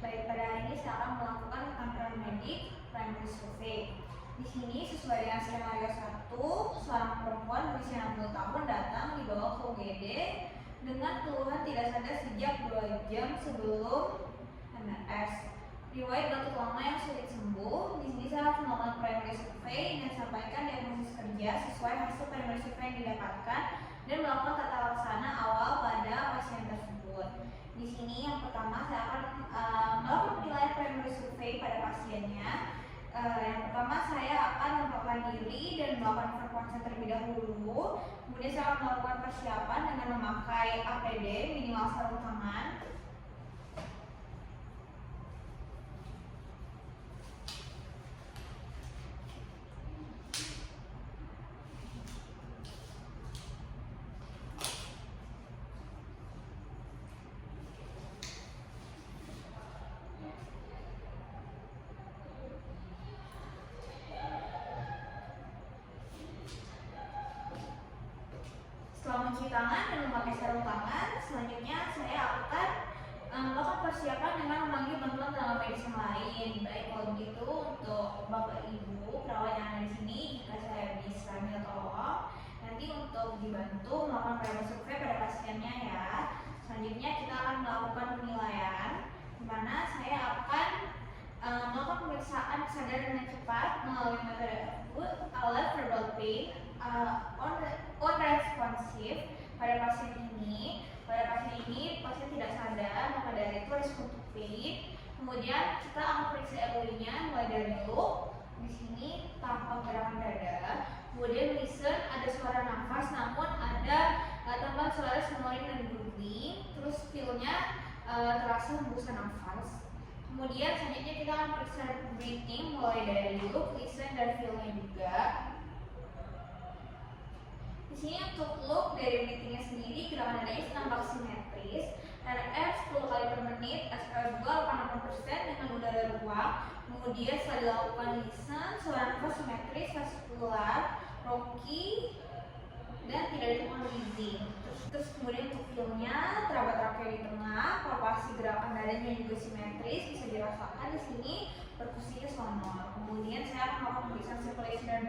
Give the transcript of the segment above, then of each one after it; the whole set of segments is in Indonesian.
Baik, pada hari ini saya akan melakukan paramedic primary survey. Di sini sesuai dengan skenario 1, seorang perempuan berusia 60 tahun datang dibawa ke UGD dengan keluhan tidak sadar sejak 2 jam sebelum MRS. Riwayat batuk lama yang sulit sembuh. Di sini saya akan melakukan primary survey dan sampaikan diagnosis kerja sesuai hasil primary survey yang didapatkan dan melakukan tata laksana awal pada pasien tersebut. Di sini yang pertama saya akan melakukan penilaian primary survey pada pasiennya. Yang pertama saya akan memperkenalkan diri dan melakukan evakuasi terlebih dahulu. Kemudian saya akan melakukan persiapan dengan memakai APD minimal sarung tangan. Setelah mencuci tangan dan memakai sarung tangan, selanjutnya saya akan melakukan persiapan dengan memanggil bantuan tenaga medis yang lain. Baik, kalau begitu untuk Bapak Ibu perawat yang ada di sini, jika saya bisa minta tolong nanti untuk dibantu melakukan primary survey pada pasiennya ya. Selanjutnya kita akan melakukan penilaian, di mana saya akan melakukan pemeriksaan kesadaran dengan cepat melalui metode alat verbal pain on-responsive pada pasien ini. Pada pasien ini pasien tidak sadar, maka dari itu risiko untuk pain. Kemudian kita akan periksa airway-nya mulai dari loop di sini tanpa gerakan dada. Kemudian listen, ada suara nafas namun ada tambahan suara snoring dan breathing. Terus feel-nya terasa hembusan nafas. Kemudian selanjutnya kita akan periksa breathing mulai dari loop, listen dan feel-nya juga. Di sini untuk loop dari breathing-nya sendiri gerakan dadanya tampak simetris. RF 10 kali per menit, SPO2 80% dengan udara ruang. Kemudian setelah dilakukan listen, suara nafas simetris, vaskular, rocky, dan tidak ditemukan wheezing. Terus kemudian untuk feel-nya terabat trachea di tengah, palpasi gerakan dadanya juga simetris, bisa dirasakan di sini perkusinya sonor. Kemudian saya akan melakukan pemeriksaan circulation dan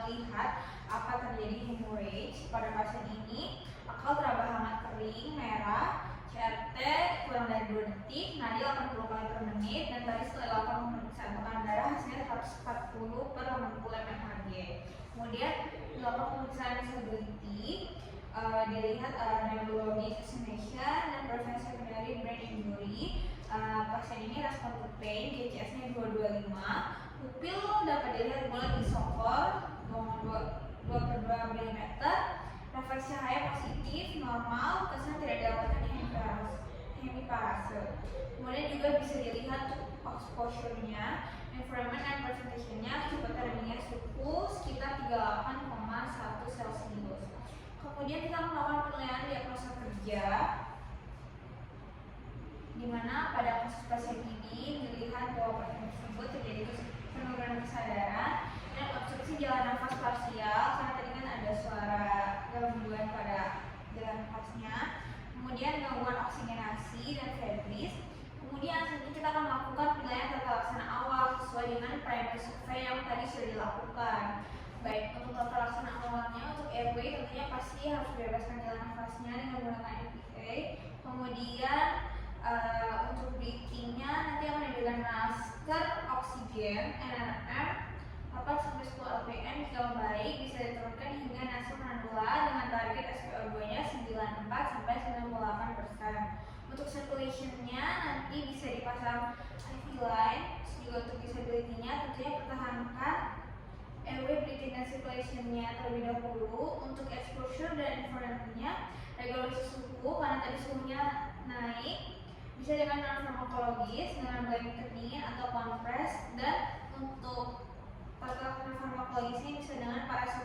melihat apa terjadi hemorrhage pada pasien ini. Akal teraba hangat kering, merah, CRT kurang dari 2 detik, nadi 80 kali per menit, dan tadi setelah dilakukan pemeriksaan tekanan darah hasilnya 140 per 80 mmHg. Kemudian dilakukan pemeriksaan disability, dilihat neurologi examination dan prevention secondary brain injury. Pasien ini respon to pain, GCS-nya 225. Pupil dapat dilihat mulai disokor 2/2 mm. Refleksi cahaya positif, normal, kesan tidak didapatkan hemiparase. Kemudian juga bisa dilihat exposure-nya, environment and presentation-nya, hipotermia suhu sekitar 38,1 Celsius. Kemudian kita melakukan penilaian diagnosa kerja, di mana pada kasus pasien ini dilihat bahwa pasien tersebut terjadi penurunan kesadaran dan obstruksi jalan nafas parsial karena tadi kan ada suara gangguan pada jalan nafasnya. Kemudian gangguan oksigenasi dan febris. Kemudian selanjutnya kita akan melakukan penilaian tata laksana awal sesuai dengan primary survey yang tadi sudah dilakukan. Baik, untuk tata laksana awalnya untuk airway tentunya pasti harus bebaskan jalan nafasnya dengan menggunakan NPA. Kemudian untuk breathing-nya nanti akan diberikan masker oksigen NRM 4-10 lpm jika membaik bisa diturunkan hingga nasib manula dengan target SPO2-nya 94-98%. Untuk circulation-nya nanti bisa dipasang IV line. Juga untuk disability-nya tentunya pertahankan airway breathing dan circulation-nya terlebih dahulu. Untuk exposure dan environment-nya regulasi suhu karena tadi suhunya naik, bisa dengan non-farmakologis dengan blanket kedingin atau kompres, dan untuk tata farmakologisnya bisa dengan paracetamol